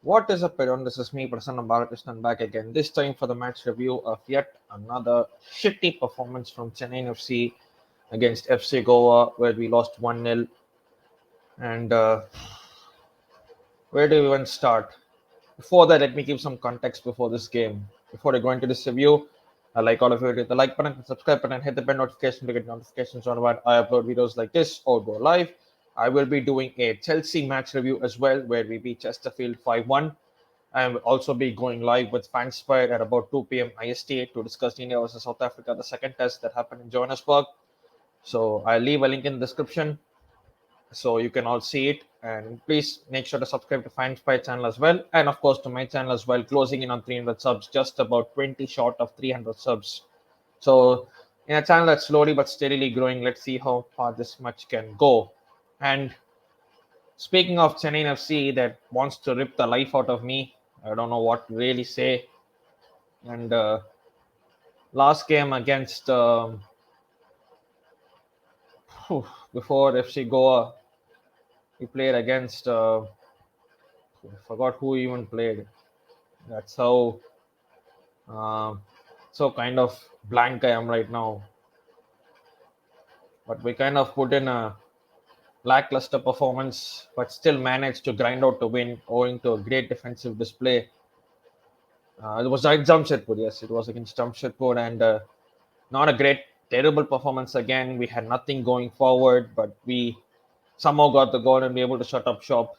What is up, everyone? This is me, Prasanna Balakrishnan, back again. This time for the match review of yet another shitty performance from Chennai FC against FC Goa, where we lost 1-0. And where do we even start? Before that, let me give some context before this game. Before I go into this review, I like all of you to hit the like button, subscribe button, hit the bell notification to get notifications on when I upload videos like this or go live. I will be doing a Chelsea match review as well, where we beat Chesterfield 5-1. I will also be going live with Fanspire at about 2 p.m. IST to discuss India versus South Africa, the second test that happened in Johannesburg. So I'll leave a link in the description so you can all see it. And please make sure to subscribe to Fanspire channel as well. And of course to my channel as well, closing in on 300 subs, just about 20 short of 300 subs. So in a channel that's slowly but steadily growing, let's see how far this much can go. And speaking of Chennai FC that wants to rip the life out of me, I don't know what to really say. And last game against before FC Goa, we played against I forgot who even played. That's how uh, so kind of blank I am right now. But we kind of put in a lackluster performance, but still managed to grind out to win owing to a great defensive display. It was like Jamshedpur, yes, it was against Jamshedpur, and not a great, terrible performance again. We had nothing going forward, but we somehow got the goal and be able to shut up shop.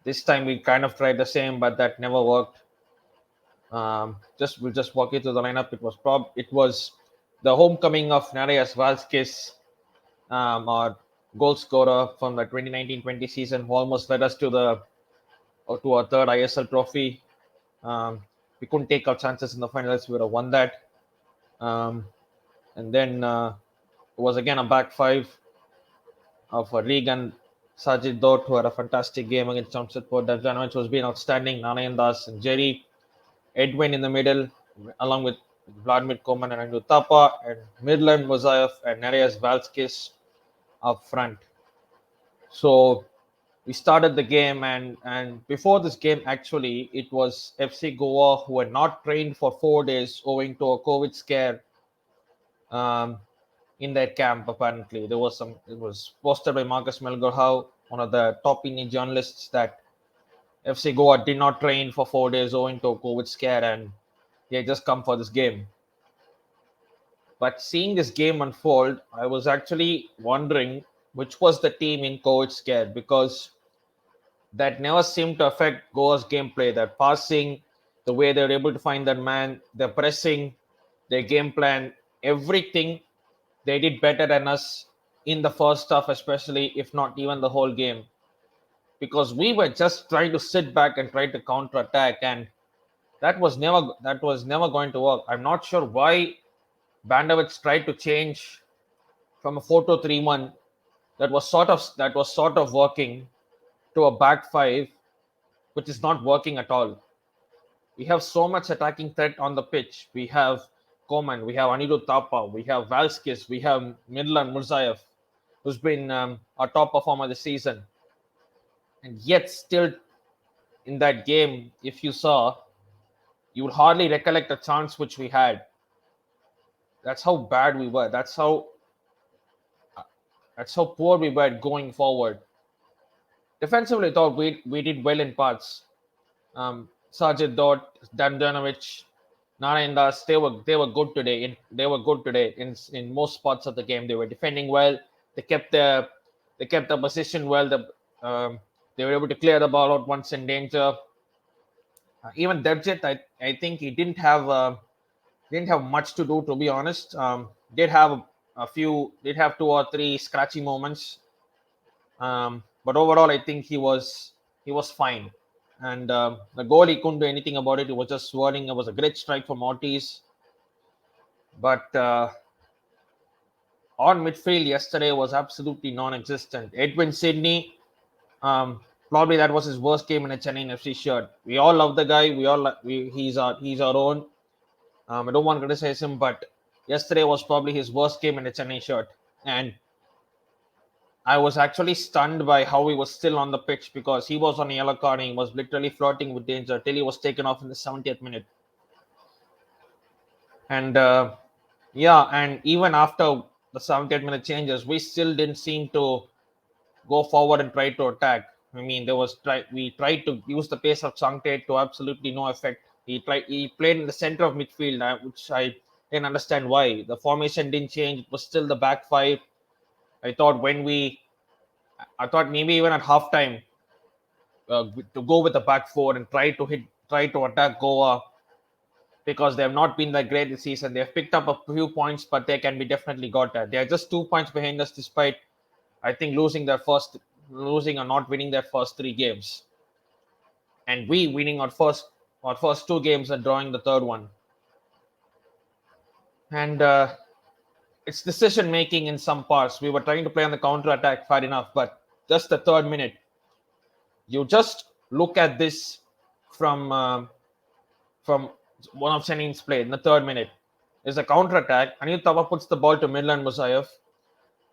This time we kind of tried the same, but that never worked. We'll just walk you through the lineup. It was the homecoming of Narias Vasquez, our goal scorer from the 2019-20 season, who almost led us to the to our third ISL trophy. We couldn't take our chances in the finals. We would have won that. Um, and then it was again a back five of Regan, Sajid Dot, who had a fantastic game against Jamshedpur. Davjanovic was being outstanding. Nanayan Das and Jerry. Edwin in the middle, along with Vladimir Koman and Andu Tapa, and Midland Mozaev and Nereas Valskis up front. So we started the game, and before this game, actually, it was FC Goa who had not trained for 4 days owing to a COVID scare um, in their camp. Apparently, there was some. It was posted by Marcus Melgorhau, one of the top Indian journalists, that FC Goa did not train for 4 days owing to a COVID scare, and they just come for this game. But seeing this game unfold, I was actually wondering which was the team in COVID scare, because that never seemed to affect Goa's gameplay. Their passing, the way they're able to find that man, their pressing, their game plan, everything they did better than us in the first half, especially, if not even the whole game. Because we were just trying to sit back and try to counter attack, and that was never going to work. I'm not sure why Bandovich tried to change from a 4-2-3-1 that was sort of working to a back five, which is not working at all. We have so much attacking threat on the pitch. We have Koman, we have Anirudh Thapa, we have Valskis, we have Midland Murzaev, who's been our top performer this season. And yet, still in that game, if you saw, you would hardly recollect a chance which we had. That's how bad we were. That's how poor we were going forward. Defensively, I thought we did well in parts. Sajid Dot, Damjanovic, Narayandas, they were good today. In most parts of the game. They were defending well. They kept the position well. They were able to clear the ball out once in danger. Even Debjit, I think he didn't have much to do, to be honest. Did have two or three scratchy moments, but overall, I think he was fine. And the goal, he couldn't do anything about it. It was just swirling. It was a great strike from Ortiz. But on midfield yesterday was absolutely non-existent. Edwin Sydney, probably that was his worst game in a Chennai FC shirt. We all love the guy. He's our own. I don't want to criticize him, but yesterday was probably his worst game in a Chennai shirt. And I was actually stunned by how he was still on the pitch because he was on a yellow card and he was literally flirting with danger till he was taken off in the 70th minute. And yeah, and even after the 70th minute changes, we still didn't seem to go forward and try to attack. I mean, we tried to use the pace of Changte to absolutely no effect. He played in the center of midfield, which I didn't understand why. The formation didn't change. It was still the back five. I thought when we, I thought maybe even at halftime, to go with the back four and try to attack Goa because they have not been that great this season. They have picked up a few points, but they can be definitely got at. They are just 2 points behind us, despite I think losing or not winning their first three games, and we winning our first two games and drawing the third one. And it's decision making in some parts. We were trying to play on the counter attack, fair enough, but just the third minute, you just look at this from from one of Chennai's play in the third minute. Is a counter attack. Anil Tava puts the ball to Milan Musayev.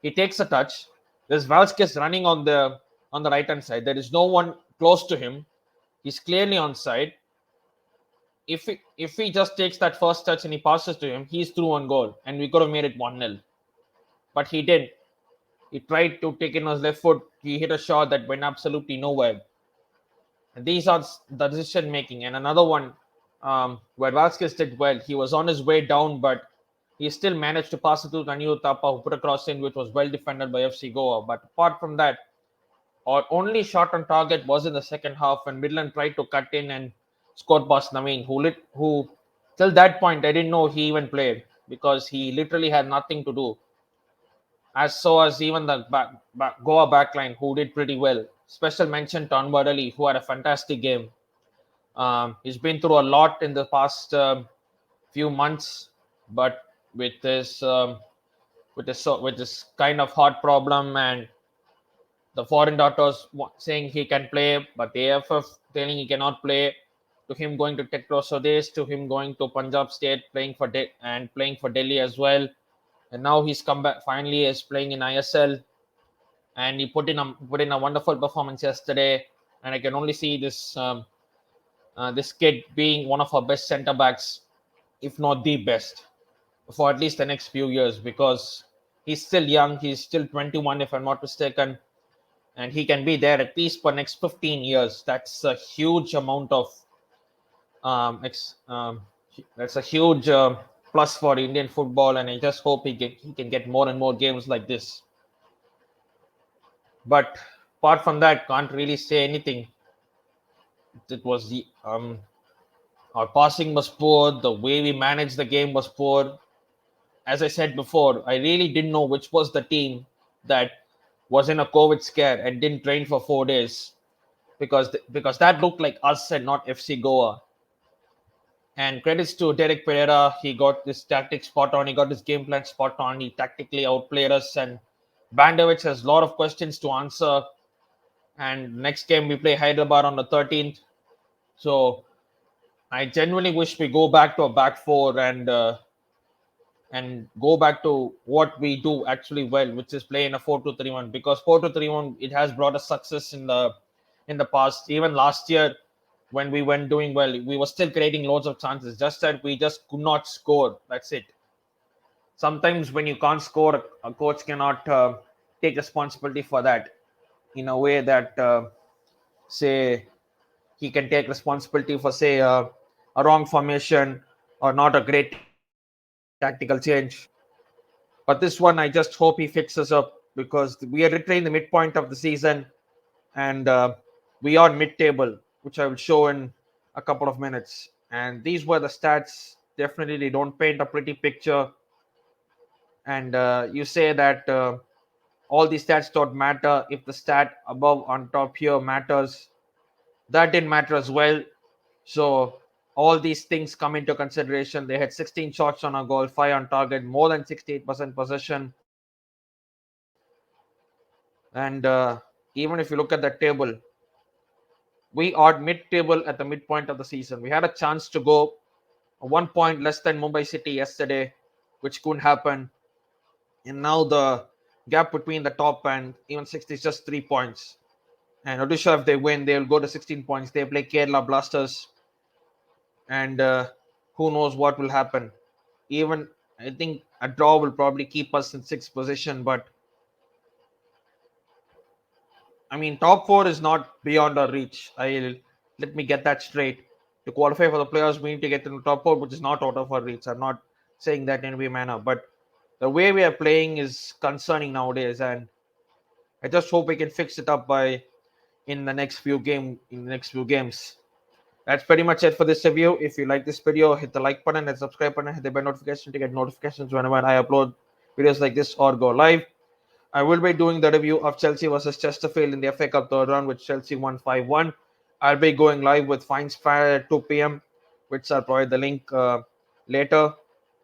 He takes a touch. There's Valskis running on the right hand side. There is no one close to him. He's clearly on side. If he just takes that first touch and he passes to him, he's through on goal, and we could have made it 1-0. But he didn't. He tried to take in his left foot. He hit a shot that went absolutely nowhere. And these are the decision making. And another one where Vasquez did well. He was on his way down, but he still managed to pass it to Daniel Tapa, who put a cross in, which was well defended by FC Goa. But apart from that, our only shot on target was in the second half when Midland tried to cut in and scored past Naveen, who till that point I didn't know he even played because he literally had nothing to do. As so as even the Goa backline, who did pretty well. Special mention to Anwar Ali, who had a fantastic game. He's been through a lot in the past few months, but with this with this kind of heart problem and the foreign doctors saying he can play, but the AFF telling he cannot play, to him going to Tekro Swadesh, to him going to Punjab State, playing for Delhi as well, and now he's come back finally is playing in ISL, and he put in a wonderful performance yesterday, and I can only see this kid being one of our best centre backs, if not the best, for at least the next few years because he's still young. He's still 21, if I'm not mistaken, and he can be there at least for next 15 years. That's a huge amount of um, ex, um, that's a huge plus for Indian football, and I just hope he can get more and more games like this. But apart from that, can't really say anything. It was the our passing was poor. The way we managed the game was poor. As I said before, I really didn't know which was the team that was in a COVID scare and didn't train for 4 days because that looked like us and not FC Goa. And credits to Derek Pereira, he got this tactic spot on, he got his game plan spot on, he tactically outplayed us. And Bandovic has a lot of questions to answer. And next game we play Hyderabad on the 13th. So I genuinely wish we go back to a back four and go back to what we do actually well, which is play in a 4-2-3-1. Because 4-2-3-1 it has brought us success in the past. Even last year, when we went doing well, we were still creating loads of chances. Just that we just could not score. That's it. Sometimes when you can't score, a coach cannot take responsibility for that in a way that say he can take responsibility for say a wrong formation or not a great tactical change. But this one, I just hope he fixes up because we are literally in the midpoint of the season, and we are mid-table, which I will show in a couple of minutes. And these were the stats. Definitely, they don't paint a pretty picture. And you say that all these stats don't matter if the stat above on top here matters. That didn't matter as well. So all these things come into consideration. They had 16 shots on a goal, 5 on target, more than 68% possession. And even if you look at the table, we are mid-table at the midpoint of the season. We had a chance to go 1 point less than Mumbai City yesterday, which couldn't happen. And now the gap between the top and even sixth is just 3 points. And Odisha, if they win, they'll go to 16 points. They play Kerala Blasters, and who knows what will happen. Even I think a draw will probably keep us in sixth position, but I mean, top four is not beyond our reach. I Let me get that straight. To qualify for the playoffs, we need to get in the top four, which is not out of our reach. I'm not saying that in any manner, but the way we are playing is concerning nowadays, and I just hope we can fix it up by in the next few games. That's pretty much it for this review. If you like this video, hit the like button and subscribe button, hit the bell notification to get notifications whenever I upload videos like this or go live. I will be doing the review of Chelsea versus Chesterfield in the FA Cup third round, which Chelsea won 5-1. I'll be going live with Fines Fire at 2 p.m., which I'll provide the link later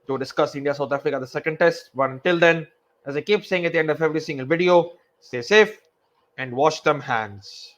to discuss India South Africa, the second test. But until then, as I keep saying at the end of every single video, stay safe and wash them hands.